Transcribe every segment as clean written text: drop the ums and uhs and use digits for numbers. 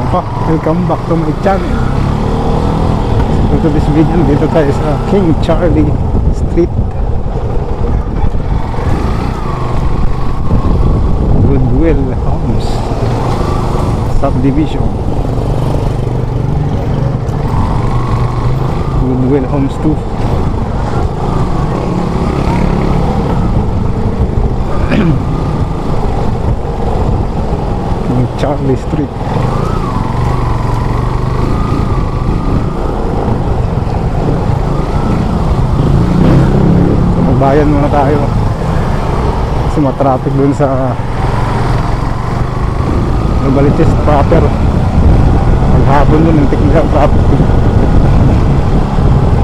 Welcome back to my channel. To this video, dito tayo sa King Charlie Street, Goodwill Homes Subdivision, Goodwill Homes 2. King Charlie Street. Bayan muna tayo kasi matraffic dun sa Novaliches proper. Maghapon dun yung technical traffic,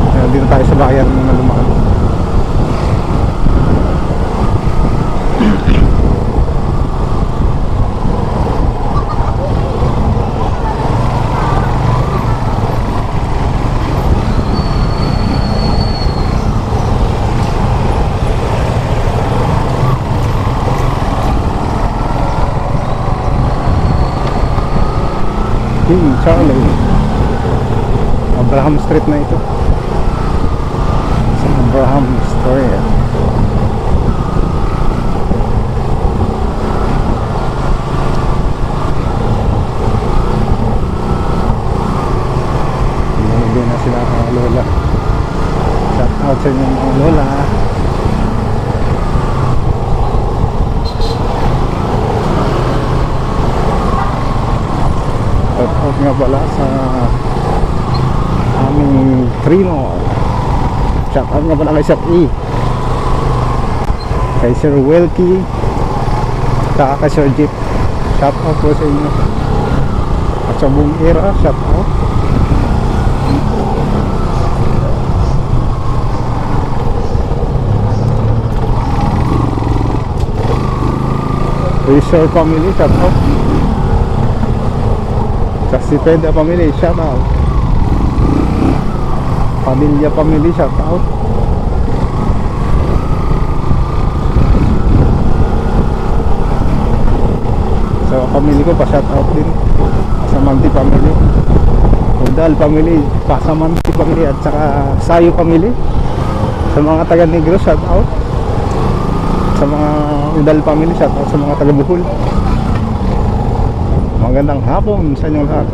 kaya dito tayo sa bayan muna lumaan. King Charlie, Abraham Street na ito, sa Abraham Street. Hindi na sila mga lola. Shout out sa inyo mga lola. Shout nga pala sa aming Trino. Shout out nga pala kay Sir E, kay Sir Welky, saka kay Sir Jeep. Shout out po sa inyo. At sa buong era, shout out. Sir family, shout out. Sa Sipeda family, shout out. Pamilya family, shout out. Sa family ko pa shout out din. Pasamanti family, Udal family, Pasamanti family, at saka Sayo family. Sa mga taga Negros, shout out. Sa mga Udal family, shout out. Sa mga taga Bohol, magandang hapon sa inyong lahat.